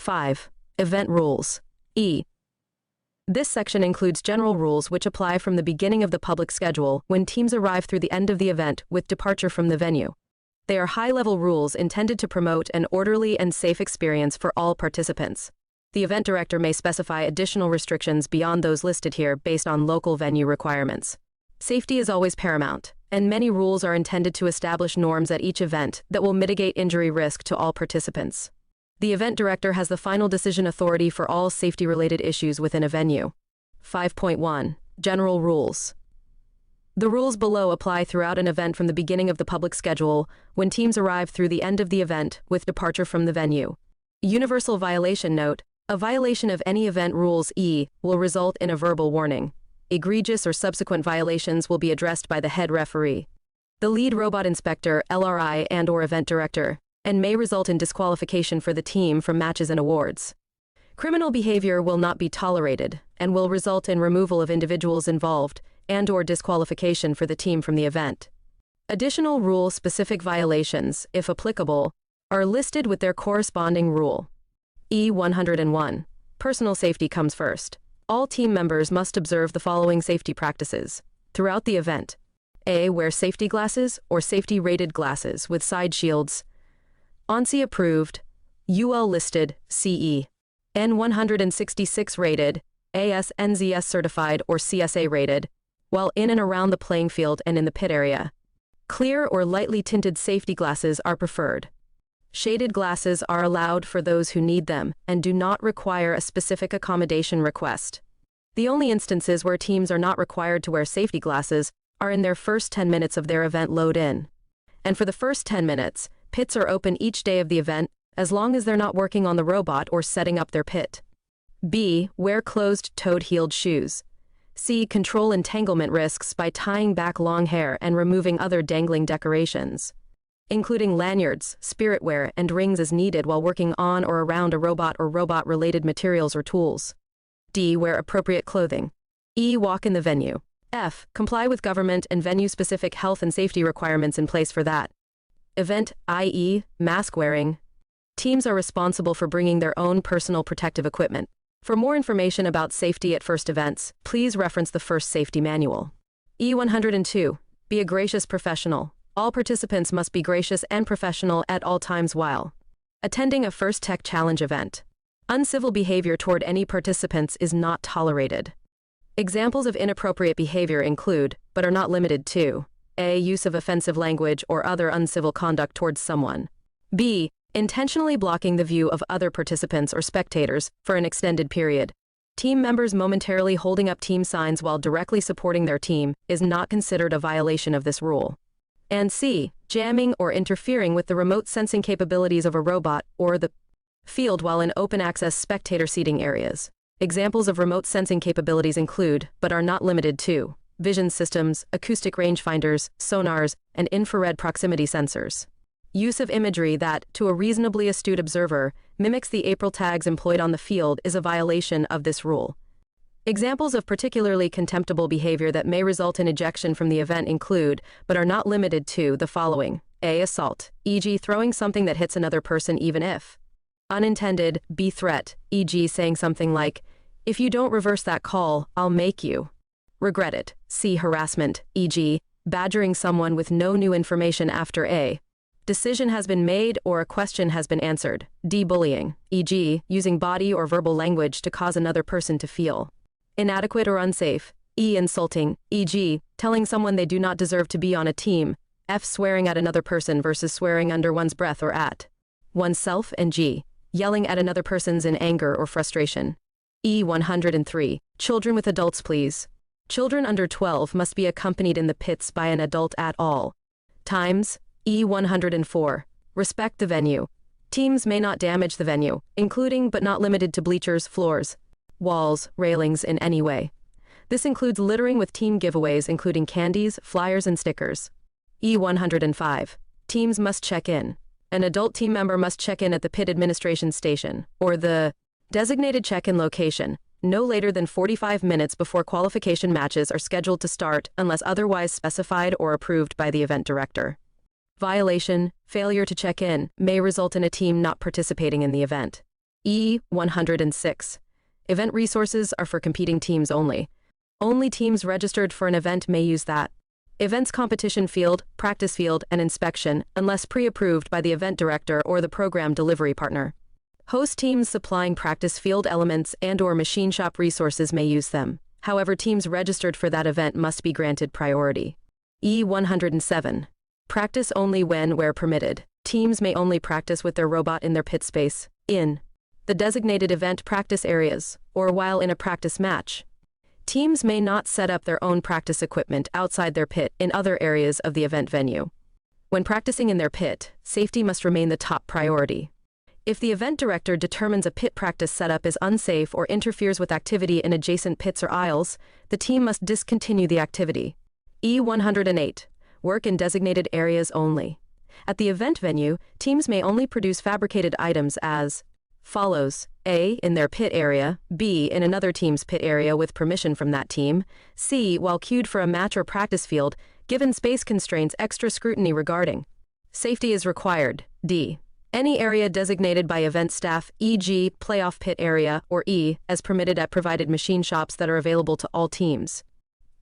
5. Event rules. E. This section includes general rules which apply from the beginning of the public schedule when teams arrive through the end of the event with departure from the venue. They are high-level rules intended to promote an orderly and safe experience for all participants. The event director may specify additional restrictions beyond those listed here based on local venue requirements. Safety is always paramount, and many rules are intended to establish norms at each event that will mitigate injury risk to all participants. The event director has the final decision authority for all safety-related issues within a venue. 5.1. General rules. The rules below apply throughout an event from the beginning of the public schedule when teams arrive through the end of the event with departure from the venue. Universal violation note: a violation of any event rules E will result in a verbal warning. Egregious or subsequent violations will be addressed by the head referee, the lead robot inspector, LRI, and/or event director, and may result in disqualification for the team from matches and awards. Criminal behavior will not be tolerated and will result in removal of individuals involved and/or disqualification for the team from the event. Additional rule-specific violations, if applicable, are listed with their corresponding rule. E101. Personal safety comes first. All team members must observe the following safety practices throughout the event. A. Wear safety glasses or safety-rated glasses with side shields. ONSI approved, UL listed, CE, N166 rated, AS/NZS certified or CSA rated, while in and around the playing field and in the pit area. Clear or lightly tinted safety glasses are preferred. Shaded glasses are allowed for those who need them and do not require a specific accommodation request. The only instances where teams are not required to wear safety glasses are in their first 10 minutes of their event load-in. And for the first 10 minutes, pits are open each day of the event as long as they're not working on the robot or setting up their pit. B. Wear closed-toed heeled shoes. C. Control entanglement risks by tying back long hair and removing other dangling decorations, including lanyards, spiritware, and rings as needed while working on or around a robot or robot-related materials or tools. D. Wear appropriate clothing. E. Walk in the venue. F. Comply with government and venue-specific health and safety requirements in place for that event, i.e., mask wearing. Teams are responsible for bringing their own personal protective equipment. For more information about safety at first events, please reference the First Safety Manual. E102. Be a gracious professional. All participants must be gracious and professional at all times while attending a First Tech Challenge event. Uncivil behavior toward any participants is not tolerated. Examples of inappropriate behavior include, but are not limited to: A. Use of offensive language or other uncivil conduct towards someone. B. Intentionally blocking the view of other participants or spectators for an extended period. Team members momentarily holding up team signs while directly supporting their team is not considered a violation of this rule. And C. Jamming or interfering with the remote sensing capabilities of a robot or the field while in open-access spectator seating areas. Examples of remote sensing capabilities include, but are not limited to: vision systems, acoustic rangefinders, sonars, and infrared proximity sensors. Use of imagery that, to a reasonably astute observer, mimics the April tags employed on the field is a violation of this rule. Examples of particularly contemptible behavior that may result in ejection from the event include, but are not limited to, the following: A. Assault, e.g. throwing something that hits another person even if unintended. B. Threat, e.g. saying something like, "If you don't reverse that call, I'll make you regret it." C. Harassment, e.g. badgering someone with no new information after a decision has been made or a question has been answered. D. Bullying, e.g. using body or verbal language to cause another person to feel inadequate or unsafe. E. Insulting, e.g. telling someone they do not deserve to be on a team. F. Swearing at another person versus swearing under one's breath or at oneself. And G. Yelling at another person's in anger or frustration. E103. Children with adults, please. Children under 12 must be accompanied in the pits by an adult at all times. E104. Respect the venue. Teams may not damage the venue, including but not limited to bleachers, floors, walls, railings in any way. This includes littering with team giveaways including candies, flyers, and stickers. E105. Teams must check in. An adult team member must check in at the pit administration station, or the designated check-in location, no later than 45 minutes before qualification matches are scheduled to start unless otherwise specified or approved by the event director. Violation, failure to check in, may result in a team not participating in the event. E106. Event resources are for competing teams only. Only teams registered for an event may use that. Events competition field, practice field, and inspection, unless pre-approved by the event director or the program delivery partner. Host teams supplying practice field elements and/or machine shop resources may use them. However, teams registered for that event must be granted priority. E107. Practice only when where permitted. Teams may only practice with their robot in their pit space, in the designated event practice areas, or while in a practice match. Teams may not set up their own practice equipment outside their pit in other areas of the event venue. When practicing in their pit, safety must remain the top priority. If the event director determines a pit practice setup is unsafe or interferes with activity in adjacent pits or aisles, the team must discontinue the activity. E108. Work in designated areas only. At the event venue, teams may only produce fabricated items as follows: A. In their pit area, B. In another team's pit area with permission from that team, C. While queued for a match or practice field, given space constraints extra scrutiny regarding safety is required, D. Any area designated by event staff, e.g. playoff pit area, or E. As permitted at provided machine shops that are available to all teams.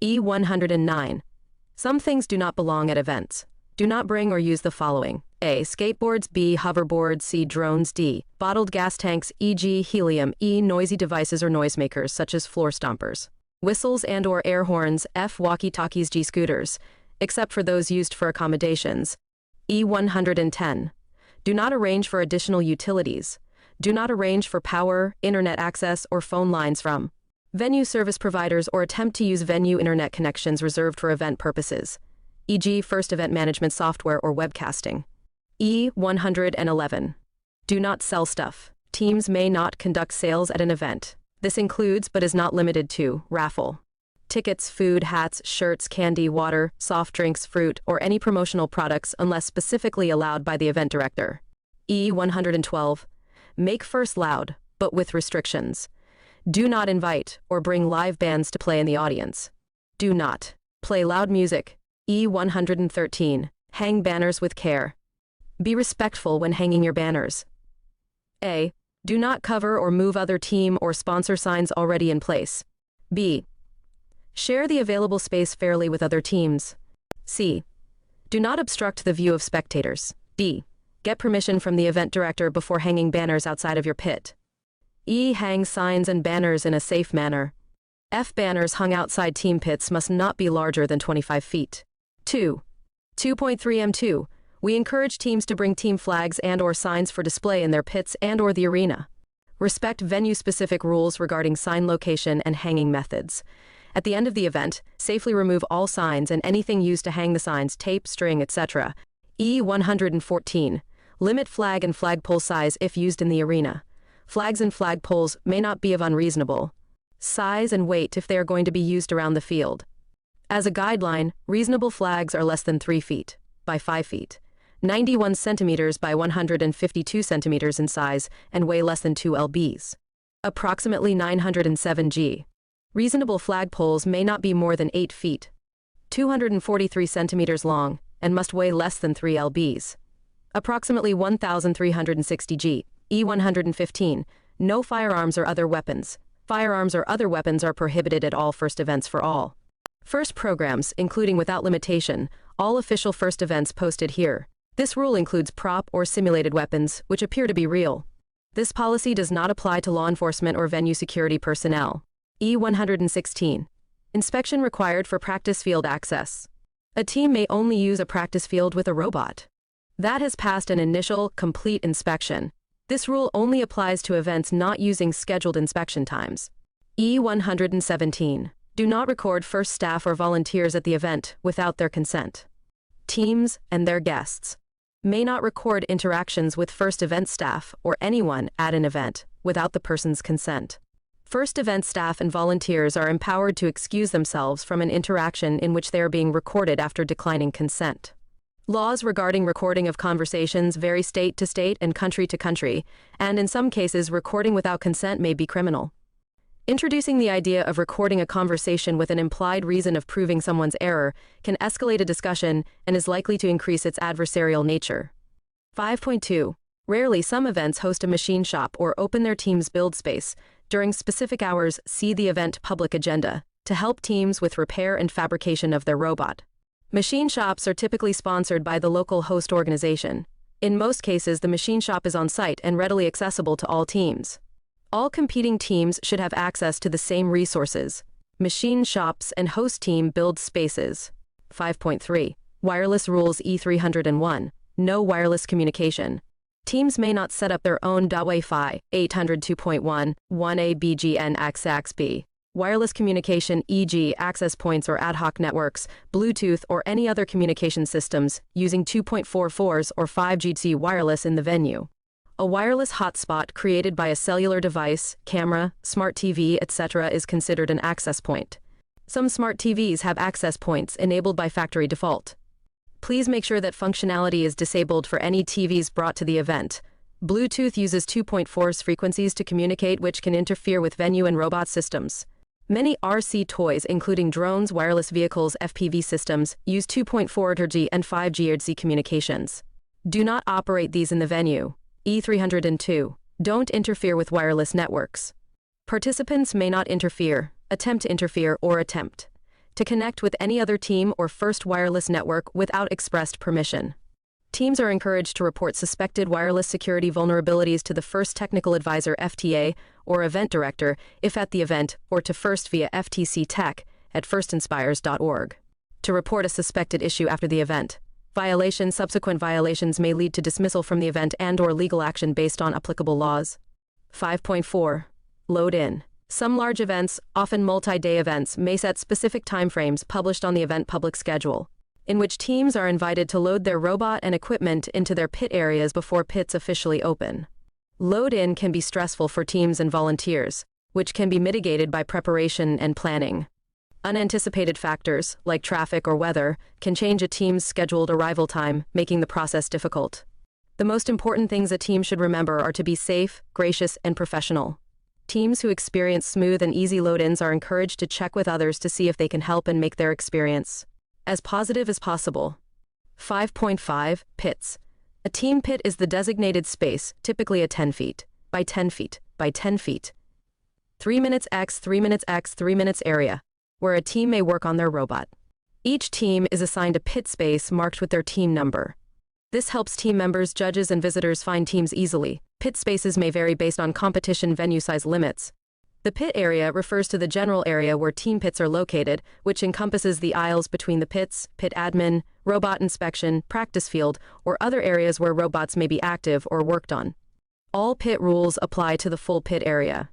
E109. Some things do not belong at events. Do not bring or use the following: A. Skateboards, B. Hoverboards, C. Drones, D. Bottled gas tanks, e.g. helium, E. Noisy devices or noisemakers such as floor stompers. Whistles and/or air horns, F. Walkie-talkies, G. Scooters, except for those used for accommodations. E110. Do not arrange for additional utilities. Do not arrange for power, internet access, or phone lines from venue service providers or attempt to use venue internet connections reserved for event purposes, e.g. first event management software or webcasting. E111. Do not sell stuff. Teams may not conduct sales at an event. This includes but is not limited to raffle tickets, food, hats, shirts, candy, water, soft drinks, fruit, or any promotional products unless specifically allowed by the event director. E112. Make first loud, but with restrictions. Do not invite or bring live bands to play in the audience. Do not play loud music. E113. Hang banners with care. Be respectful when hanging your banners. A. Do not cover or move other team or sponsor signs already in place. B. Share the available space fairly with other teams. C. Do not obstruct the view of spectators. D. Get permission from the event director before hanging banners outside of your pit. E. Hang signs and banners in a safe manner. F. Banners hung outside team pits must not be larger than 25 feet. 2. 2.3M2. We encourage teams to bring team flags and/or signs for display in their pits and/or the arena. Respect venue-specific rules regarding sign location and hanging methods. At the end of the event, safely remove all signs and anything used to hang the signs, tape, string, etc. E114. Limit flag and flagpole size if used in the arena. Flags and flagpoles may not be of unreasonable size and weight if they are going to be used around the field. As a guideline, reasonable flags are less than 3 feet by 5 feet, 91 centimeters by 152 centimeters in size, and weigh less than 2 lbs. Approximately 907 g. Reasonable flagpoles may not be more than 8 feet, 243 centimeters long, and must weigh less than 3 lbs. Approximately 1,360 g. E115. No firearms or other weapons. Firearms or other weapons are prohibited at all first events for all first programs, including without limitation, all official first events posted here. This rule includes prop or simulated weapons, which appear to be real. This policy does not apply to law enforcement or venue security personnel. E116. Inspection required for practice field access. A team may only use a practice field with a robot that has passed an initial, complete inspection. This rule only applies to events not using scheduled inspection times. E117. Do not record first staff or volunteers at the event without their consent. Teams and their guests may not record interactions with first event staff or anyone at an event without the person's consent. First event staff and volunteers are empowered to excuse themselves from an interaction in which they are being recorded after declining consent. Laws regarding recording of conversations vary state to state and country to country, and in some cases recording without consent may be criminal. Introducing the idea of recording a conversation with an implied reason of proving someone's error can escalate a discussion and is likely to increase its adversarial nature. 5.2. Rarely, some events host a machine shop or open their team's build space. During specific hours, see the event public agenda to help teams with repair and fabrication of their robot. Machine shops are typically sponsored by the local host organization. In most cases, the machine shop is on site and readily accessible to all teams. All competing teams should have access to the same resources. Machine shops and host team build spaces. 5.3. Wireless Rules E301. No wireless communication. Teams may not set up their own Wi-Fi 802.1, 1A BGN XXB. Wireless communication, e.g. access points or ad hoc networks, Bluetooth or any other communication systems, using 2.44s or 5G wireless in the venue. A wireless hotspot created by a cellular device, camera, smart TV, etc. is considered an access point. Some smart TVs have access points enabled by factory default. Please make sure that functionality is disabled for any TVs brought to the event. Bluetooth uses 2.4s frequencies to communicate, which can interfere with venue and robot systems. Many RC toys, including drones, wireless vehicles, FPV systems, use 2.4 and 5 GHz communications. Do not operate these in the venue. E302. Don't interfere with wireless networks. Participants may not interfere, attempt to interfere, or attempt to connect with any other team or first wireless network without expressed permission. Teams are encouraged to report suspected wireless security vulnerabilities to the first technical advisor FTA or event director if at the event, or to first via FTC Tech at firstinspires.org. To report a suspected issue after the event. Subsequent violations may lead to dismissal from the event and/or legal action based on applicable laws. 5.4. Load in. Some large events, often multi-day events, may set specific timeframes published on the event public schedule, in which teams are invited to load their robot and equipment into their pit areas before pits officially open. Load-in can be stressful for teams and volunteers, which can be mitigated by preparation and planning. Unanticipated factors, like traffic or weather, can change a team's scheduled arrival time, making the process difficult. The most important things a team should remember are to be safe, gracious, and professional. Teams who experience smooth and easy load-ins are encouraged to check with others to see if they can help and make their experience as positive as possible. 5.5. Pits. A team pit is the designated space, typically a 10 feet by 10 feet by 10 feet, 3 minutes x 3 minutes x 3 minutes area, where a team may work on their robot. Each team is assigned a pit space marked with their team number. This helps team members, judges, and visitors find teams easily. Pit spaces may vary based on competition venue size limits. The pit area refers to the general area where team pits are located, which encompasses the aisles between the pits, pit admin, robot inspection, practice field, or other areas where robots may be active or worked on. All pit rules apply to the full pit area.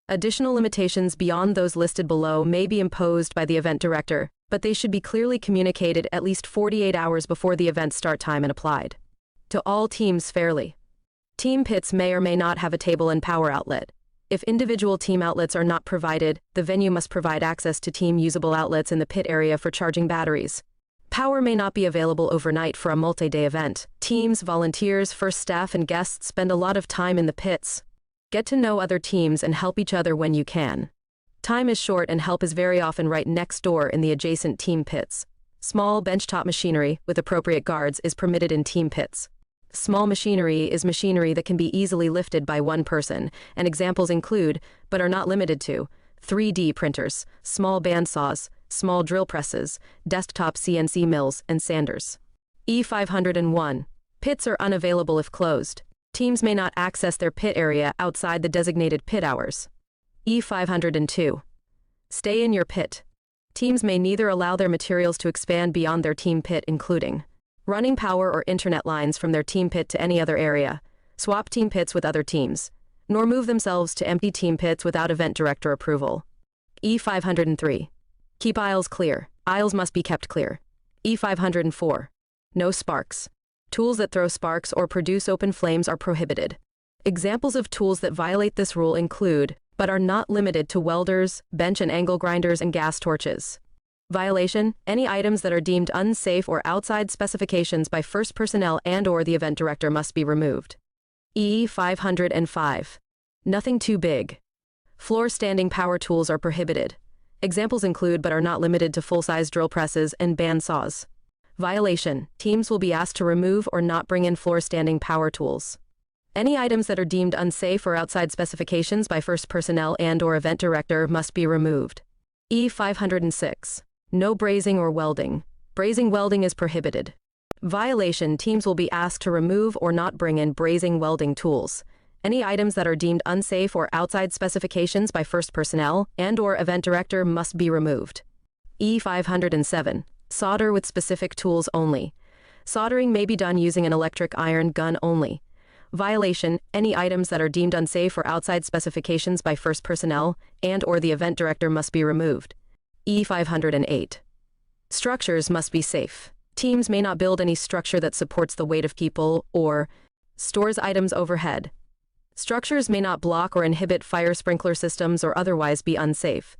Additional limitations beyond those listed below may be imposed by the event director, but they should be clearly communicated at least 48 hours before the event start time and applied to all teams fairly. Team pits may or may not have a table and power outlet. If individual team outlets are not provided, the venue must provide access to team-usable outlets in the pit area for charging batteries. Power may not be available overnight for a multi-day event. Teams, volunteers, first staff, and guests spend a lot of time in the pits. Get to know other teams and help each other when you can. Time is short and help is very often right next door in the adjacent team pits. Small benchtop machinery, with appropriate guards, is permitted in team pits. Small machinery is machinery that can be easily lifted by one person, and examples include, but are not limited to, 3D printers, small bandsaws, small drill presses, desktop CNC mills, and sanders. E501. Pits are unavailable if closed. Teams may not access their pit area outside the designated pit hours. E502. Stay in your pit. Teams may neither allow their materials to expand beyond their team pit, including running power or internet lines from their team pit to any other area, swap team pits with other teams, nor move themselves to empty team pits without event director approval. E503. Keep aisles clear. Aisles must be kept clear. E504. No sparks. Tools that throw sparks or produce open flames are prohibited. Examples of tools that violate this rule include, but are not limited to, welders, bench and angle grinders, and gas torches. Violation: any items that are deemed unsafe or outside specifications by first personnel and/or the event director must be removed. E505. Nothing too big. Floor standing power tools are prohibited. Examples include, but are not limited to, full-size drill presses and band saws. Violation: teams will be asked to remove or not bring in floor standing power tools. Any items that are deemed unsafe or outside specifications by first personnel and/or event director must be removed. E506. No brazing or welding. Brazing welding is prohibited. Violation: teams will be asked to remove or not bring in brazing welding tools. Any items that are deemed unsafe or outside specifications by first personnel and/or event director must be removed. E507. Solder with specific tools only. Soldering may be done using an electric iron gun only. Violation: any items that are deemed unsafe or outside specifications by first personnel and/or the event director must be removed. E508. Structures must be safe. Teams may not build any structure that supports the weight of people or stores items overhead. Structures may not block or inhibit fire sprinkler systems or otherwise be unsafe.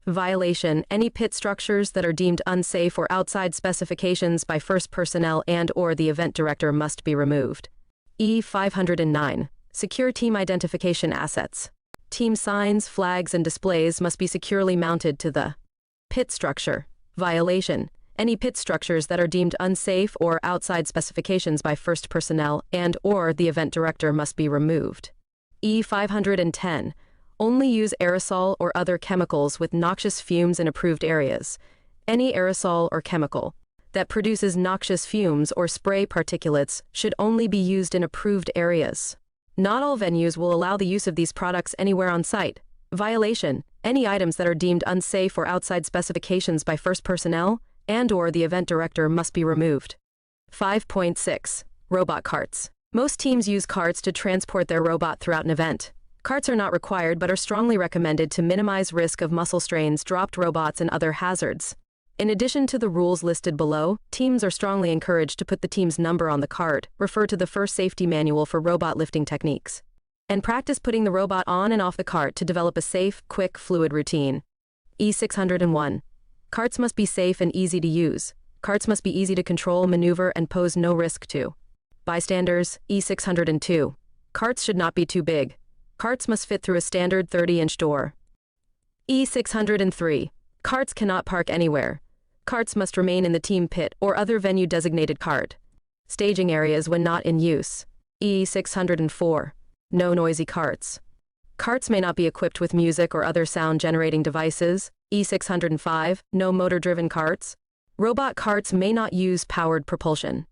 Violation: any pit structures that are deemed unsafe or outside specifications by first personnel and/or the event director must be removed. E509. Secure team identification assets. Team signs, flags, and displays must be securely mounted to the pit structure. Violation: any pit structures that are deemed unsafe or outside specifications by first personnel and/or the event director must be removed. E510. Only use aerosol or other chemicals with noxious fumes in approved areas. Any aerosol or chemical that produces noxious fumes or spray particulates should only be used in approved areas. Not all venues will allow the use of these products anywhere on site. Violation: any items that are deemed unsafe or outside specifications by first personnel and/or the event director must be removed. 5.6. Robot carts. Most teams use carts to transport their robot throughout an event. Carts are not required but are strongly recommended to minimize risk of muscle strains, dropped robots, and other hazards. In addition to the rules listed below, teams are strongly encouraged to put the team's number on the cart, refer to the first safety manual for robot lifting techniques, and practice putting the robot on and off the cart to develop a safe, quick, fluid routine. E601. Carts must be safe and easy to use. Carts must be easy to control, maneuver, and pose no risk to bystanders. E602. Carts should not be too big. Carts must fit through a standard 30-inch door. E603. Carts cannot park anywhere. Carts must remain in the team pit or other venue-designated cart staging areas when not in use. E604. No noisy carts. Carts may not be equipped with music or other sound-generating devices. E605. No motor-driven carts. Robot carts may not use powered propulsion.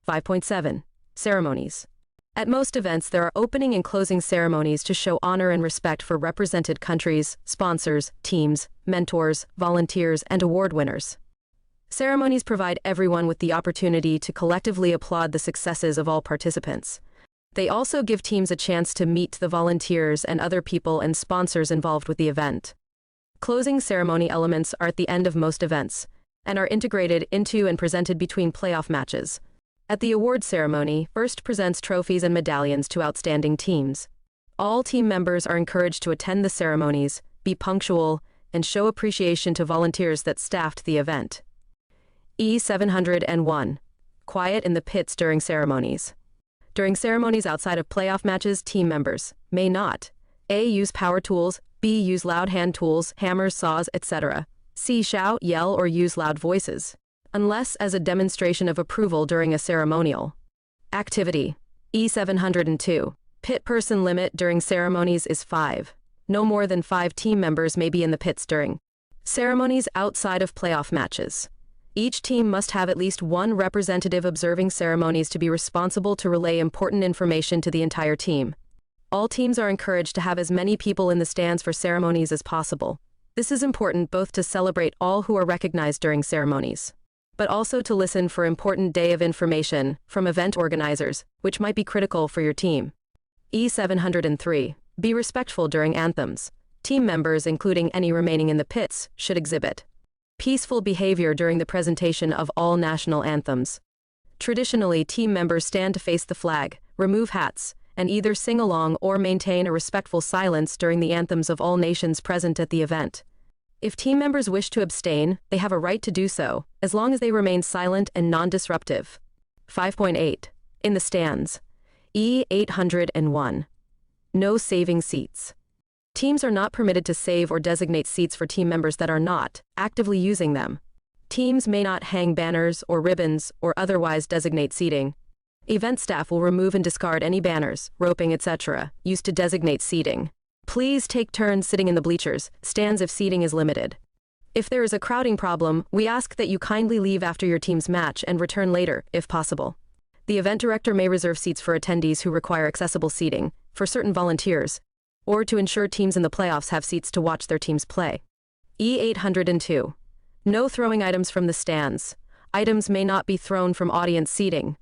5.7. Ceremonies. At most events, there are opening and closing ceremonies to show honor and respect for represented countries, sponsors, teams, mentors, volunteers, and award winners. Ceremonies provide everyone with the opportunity to collectively applaud the successes of all participants. They also give teams a chance to meet the volunteers and other people and sponsors involved with the event. Closing ceremony elements are at the end of most events and are integrated into and presented between playoff matches. At the award ceremony, first presents trophies and medallions to outstanding teams. All team members are encouraged to attend the ceremonies, be punctual, and show appreciation to volunteers that staffed the event. E701. Quiet in the pits during ceremonies. During ceremonies outside of playoff matches, team members may not A. Use power tools, B. Use loud hand tools, hammers, saws, etc. C. Shout, yell, or use loud voices, unless as a demonstration of approval during a ceremonial activity. E702. Pit person limit during ceremonies is 5. No more than 5 team members may be in the pits during ceremonies outside of playoff matches. Each team must have at least one representative observing ceremonies to be responsible to relay important information to the entire team. All teams are encouraged to have as many people in the stands for ceremonies as possible. This is important both to celebrate all who are recognized during ceremonies, but also to listen for important day of information from event organizers, which might be critical for your team. E703. Be respectful during anthems. Team members, including any remaining in the pits, should exhibit peaceful behavior during the presentation of all national anthems. Traditionally, team members stand to face the flag, remove hats, and either sing along or maintain a respectful silence during the anthems of all nations present at the event. If team members wish to abstain, they have a right to do so, as long as they remain silent and non-disruptive. 5.8. In the stands. E801. No saving seats. Teams are not permitted to save or designate seats for team members that are not actively using them. Teams may not hang banners or ribbons or otherwise designate seating. Event staff will remove and discard any banners, roping, etc., used to designate seating. Please take turns sitting in the bleachers, stands if seating is limited. If there is a crowding problem, we ask that you kindly leave after your team's match and return later, if possible. The event director may reserve seats for attendees who require accessible seating, for certain volunteers, or to ensure teams in the playoffs have seats to watch their teams play. E802. No throwing items from the stands. Items may not be thrown from audience seating.